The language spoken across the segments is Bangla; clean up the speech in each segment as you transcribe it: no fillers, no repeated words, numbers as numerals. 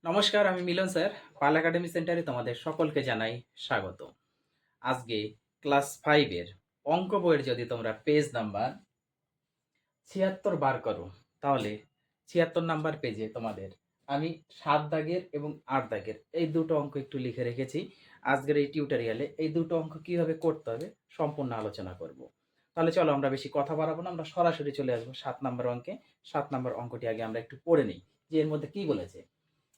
নমস্কার, আমি মিলন স্যার। পাল একাডেমি সেন্টারে তোমাদের সকলকে জানাই স্বাগত। আজকে ক্লাস 5 এর অঙ্ক বইয়ের যদি তোমরা পেজ নাম্বার ৭৬ বার করো, তাহলে ৭৬ নাম্বার পেজে তোমাদের আমি ৭ দাগের এবং ৮ দাগের এই দুটো অঙ্ক একটু লিখে রেখেছি। আজকের এই টিউটোরিয়ালে এই দুটো অঙ্ক কিভাবে করতে হবে সম্পূর্ণ আলোচনা করব। তাহলে চলো আমরা বেশি কথা বাড়াবো না, আমরা সরাসরি চলে আসবো ৭ নাম্বার অঙ্কে। ৭ নাম্বার অঙ্কটি আগে আমরা একটু পড়ে নিই যে এর মধ্যে কি বলেছে।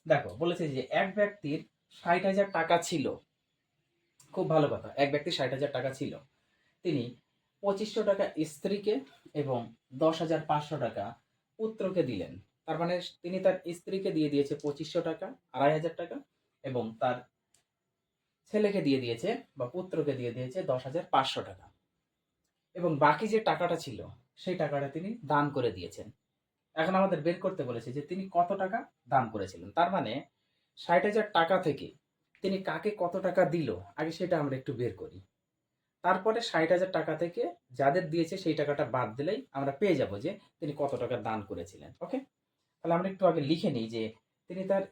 দেখো, বলেছে যে এক ব্যক্তির ৬০,০০০ টাকা ছিল। খুব ভালো কথা, এক ব্যক্তির ৬০,০০০ টাকা ছিল। তিনি ২৫০০ টাকা স্ত্রীকে এবং ১০,৫০০ টাকা পুত্রকে দিলেন। তার মানে তিনি তার স্ত্রীকে দিয়ে দিয়েছে ২৫০০ টাকা, ২৫০০ টাকা, এবং তার ছেলেকে দিয়ে দিয়েছে বা পুত্রকে দিয়ে দিয়েছে ১০,৫০০ টাকা। এবং বাকি যে টাকাটা ছিল সেই টাকাটা তিনি দান করে দিয়েছেন। এখন আমাদের বের করতে বলেছে যে তিনি কত টাকা দান করেছিলেন। তার মানে ৬০,০০০ টাকা থেকে তিনি কাকে কত টাকা দিল, আগে সেটা আমরা একটু বের করি। তারপরে ৬০,০০০ টাকা থেকে যাদের দিয়েছে সেই টাকাটা বাদ দিলেই আমরা পেয়ে যাব যে তিনি কত টাকা দান করেছিলেন। ওকে, তাহলে আমরা একটু আগে লিখে নিই যে তিনি তার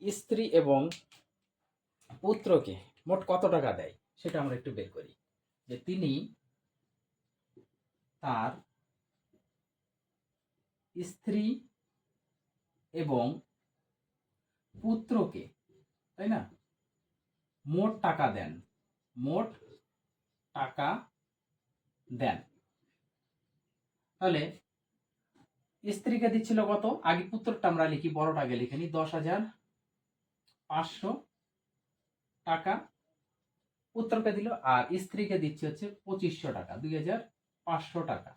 স্ত্রী এবং পুত্রকে মোট কত টাকা দেয় সেটা আমরা একটু বের করি। যে তিনি তার স্ত্রী এবং পুত্রকে, তাই না, মোট টাকা দেন, মোট টাকা দেন। তাহলে স্ত্রীকে দিচ্ছিল কত, আগে পুত্রটা আমরা লিখি, বড়টা আগে লিখে নিই, ১০,৫০০ টাকা পুত্রকে দিল, আর স্ত্রীকে দিচ্ছে হচ্ছে ২৫০০ টাকা, ২,৫০০ টাকা।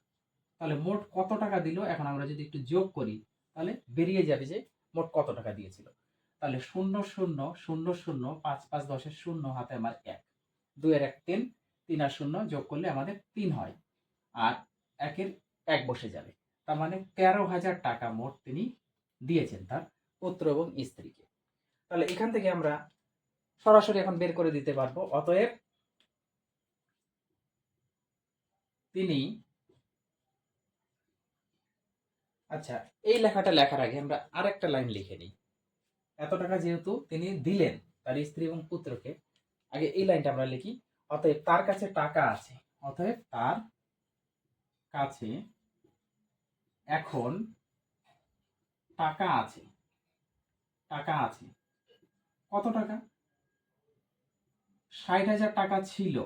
তাহলে মোট কত টাকা দিল, এখন আমরা যদি একটু যোগ করি তাহলে বেরিয়ে যাবে যে মোট কত টাকা দিয়েছিল। তাহলে ০,০,০,০,০,০,০, ৫ ৫ ১০-এর শূন্য, হাতে আমার ১, ২ এর ১ ৩, ৩ আর ০ যোগ করলে আমাদের ৩ হয়, আর ১-এর ১ বসে যাবে। তার মানে ১৩,০০০ টাকা মোট তিনি দিয়েছেন তার পুত্র এবং স্ত্রীকে। তাহলে এখান থেকে আমরা সরাসরি এখন বের করে দিতে পারবো। অতএব তিনি, আচ্ছা, এই লেখাটা লেখার আগে আমরা আরেকটা লাইন লিখে নিই। এত টাকা যেহেতু তিনি দিলেন তার স্ত্রী এবং পুত্রকে, আগে এই লাইনটা আমরা লিখি। অতএব তার কাছে টাকা আছে, অতএব তার কাছে এখন টাকা আছে। টাকা আছে কত টাকা, ৬০,০০০ টাকা ছিল,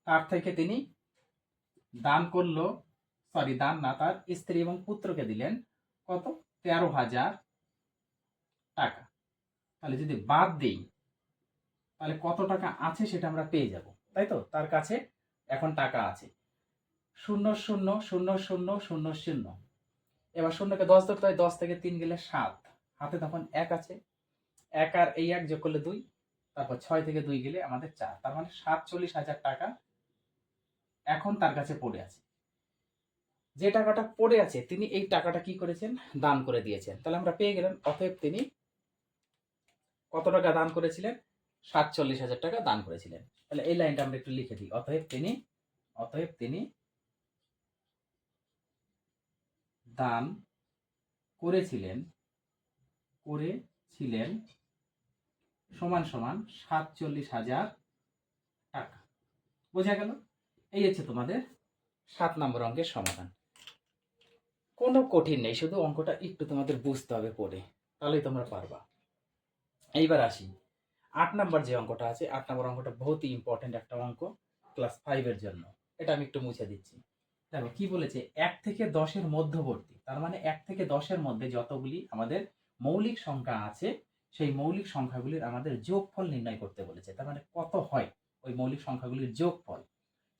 তার থেকে তিনি দান করলো, সরি দান না, তার স্ত্রী এবং পুত্রকে দিলেন কত, ১৩,০০০ টাকা। তাহলে যদি বাদ দেই তাহলে কত টাকা আছে সেটা আমরা পেয়ে যাব, তাই তো। তার কাছে এখন টাকা আছে ০,০০,০০,০০,০০। এবার শূন্যকে ১০ ধরতে হয়, ১০ থেকে ৩ গেলে ৭, হাতে তখন ১ আছে, ১ আর এই ১ যোগ করলে ২, তারপর ৬ থেকে ২ গেলে আমাদের ৪। তার মানে ৪৭,০০০ টাকা এখন তার কাছে পড়ে আছে। যে টাকাটা পড়ে আছে তিনি এই টাকাটা কি করেছেন, দান করে দিয়েছেন। তাহলে আমরা পেয়ে গেলাম অতএব তিনি কত টাকা দান করেছিলেন, ৪৭,০০০ টাকা দান করেছিলেন। তাহলে এই লাইনটা আমরা একটু লিখে দিই। অতএব তিনি দান করেছিলেন সমান সমান ৪৭,০০০ টাকা। বোঝা গেল? এই হচ্ছে তোমাদের ৭ নম্বর অঙ্কের সমাধান। কোনো কঠিন নেই, শুধু অঙ্কটা একটু তোমাদের বুঝতে হবে পড়ে, তাহলেই তোমরা পারবা। এইবার আসি ৮ নাম্বার যে অঙ্কটা আছে। ৮ নাম্বার অঙ্কটা বহুত ইম্পর্টেন্ট একটা অঙ্ক ক্লাস 5 এর জন্য। এটা আমি একটু মুছে দিচ্ছি। দেখো কি বলেছে, ১ থেকে ১০ এর মধ্যবর্তী, তার মানে ১ থেকে ১০ এর মধ্যে যতগুলি আমাদের মৌলিক সংখ্যা আছে সেই মৌলিক সংখ্যাগুলির আমাদের যোগফল নির্ণয় করতে বলেছে। তার মানে কত হয় ওই মৌলিক সংখ্যাগুলির যোগফল,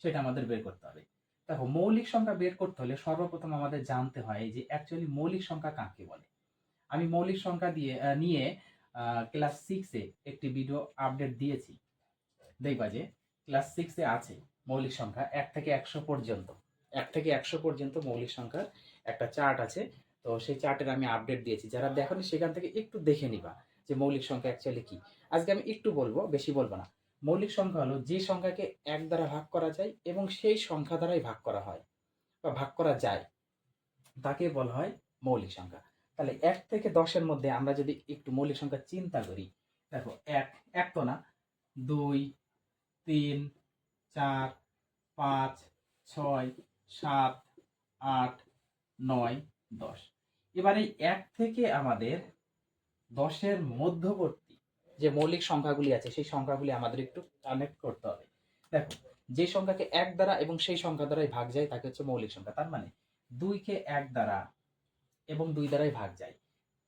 সেটা আমাদের বের করতে হবে। দেখো, মৌলিক সংখ্যা বের করতে হলে সর্বপ্রথম আমাদের জানতে হয় যে অ্যাকচুয়ালি মৌলিক সংখ্যা কাকে বলে। আমি মৌলিক সংখ্যা নিয়ে ক্লাস 6-এ একটি ভিডিও আপডেট দিয়েছি। দেখবা যে ক্লাস 6-এ আছে মৌলিক সংখ্যা ১ থেকে ১০০ পর্যন্ত। ১ থেকে ১০০ পর্যন্ত মৌলিক সংখ্যার একটা চার্ট আছে। তো সেই চার্টের আমি আপডেট দিয়েছি। যারা দেখোনি সেখান থেকে একটু দেখে নিবা যে মৌলিক সংখ্যা অ্যাকচুয়ালি কি। আজকে আমি একটু বলবো, বেশি বলবো না। মৌলিক সংখ্যা হলো যে সংখ্যাকে ১ দ্বারা ভাগ করা যায় এবং সেই সংখ্যা দ্বারাই ভাগ করা হয় বা ভাগ করা যায়, তাকে বলা হয় মৌলিক সংখ্যা। তাহলে 1 থেকে 10-এর মধ্যে আমরা যদি একটু মৌলিক সংখ্যা চিন্তা করি, দেখো 1 1 তো না, 2 3 4 5 6 7 8 9 10। এবারে 1 থেকে আমাদের 10-এর মধ্যবর্তী যে মৌলিক সংখ্যাগুলি আছে সেই সংখ্যাগুলি আমাদের একটু কানেক্ট করতে হবে। দেখো, যে সংখ্যাকে 1 দ্বারা এবং সেই সংখ্যা দ্বারাই ভাগ যায় তাকে হচ্ছে মৌলিক সংখ্যা। তার মানে 2 কে 1 দ্বারা এবং 2 দ্বারাই ভাগ যায়,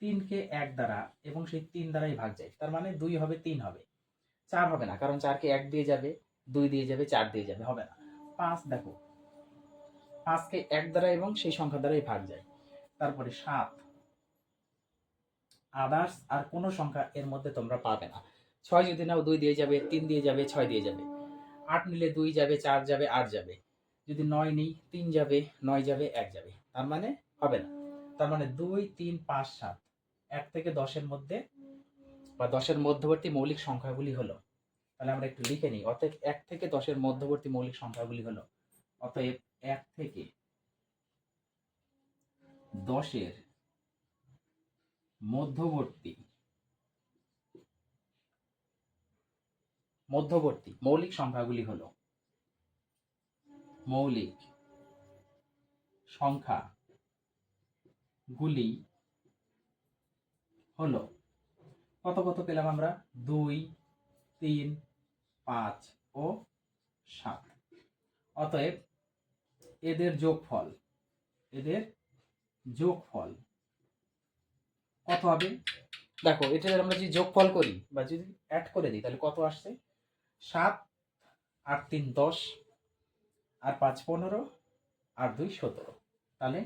3 কে 1 দ্বারা এবং সেই 3 দ্বারাই ভাগ যায়, তার মানে 2 হবে 3 হবে, 4 হবে না, কারণ 4 কে 1 দিয়ে যাবে, 2 দিয়ে যাবে, 4 দিয়ে যাবে, হবে না। 5 দেখো, 5 কে 1 দ্বারা এবং সেই সংখ্যা দ্বারাই ভাগ যায়। তারপরে 7, আদার্স আর কোনো সংখ্যা এর মধ্যে তোমরা পাবে না। 6 যদি নাও 2 দিয়ে যাবে, 3 দিয়ে যাবে, 6 দিয়ে যাবে। 8 নিলে 2 যাবে, 4 যাবে, 8 যাবে। যদি 9 নিই 3 যাবে, 9 যাবে, 1 যাবে, তার মানে হবে না। তার মানে 2 3 5 7 1 থেকে 10-এর মধ্যে বা 10-এর মধ্যবর্তী মৌলিক সংখ্যাগুলি হলো, তাহলে আমরা একটু লিখে নিই। অতএব 1 থেকে 10-এর মধ্যবর্তী মৌলিক সংখ্যাগুলি হলো, অতএব 1 থেকে 10-এর মধ্যবর্তী মৌলিক সংখ্যাগুলি হলো, মৌলিক সংখ্যাগুলি হলো, কত কত পেলাম আমরা? 2 3 5 ও 7। অতএব এদের যোগফল কত হবে? দেখো, এটা আমরা যদি যোগফল করি বা যদি অ্যাড করে দিই তাহলে কত আসছে? 7 8 3 10 আর 5 15 আর 2 17। তাহলে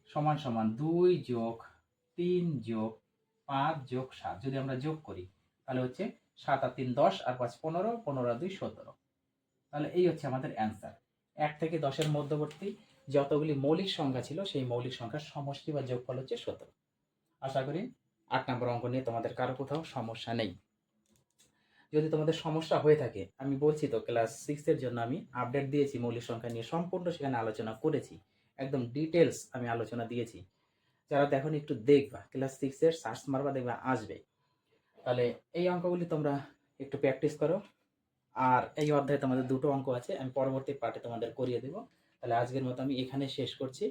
সমান সমান 2 যোগ 3 যোগ 5 যোগ 7 যদি আমরা যোগ করি তাহলে হচ্ছে 7 আর 3 10 আর 5 15, 15 আর 2 17। তাহলে এই হচ্ছে আমাদের অ্যান্সার। 1 থেকে 10-এর মধ্যবর্তী যতগুলি মৌলিক সংখ্যা ছিল সেই মৌলিক সংখ্যার সমষ্টি বা যোগফল হচ্ছে 17। আশা করি 8 নম্বর অঙ্ক নিয়ে তোমাদের কারো কোথাও সমস্যা নেই। যদি তোমাদের সমস্যা হয়ে থাকে, আমি বলছি তো ক্লাস 6-এর জন্য আমি আপডেট দিয়েছি, মৌলিক সংখ্যা নিয়ে সম্পূর্ণ সেখানে আলোচনা করেছি, একদম ডিটেলস আমি আলোচনা দিয়েছি। যারা দেখো একটু দেখবা, ক্লাস 6-এর সার্চ মারবা, দেখবা আসবে। তাহলে এই অঙ্কগুলি তোমরা একটু প্র্যাকটিস করো। আর এই অধ্যায়ে তোমাদের 2টো অঙ্ক আছে, আমি পরবর্তী পার্টে তোমাদের করিয়ে দেবো। তাহলে আজকের মতো আমি এখানে শেষ করছি।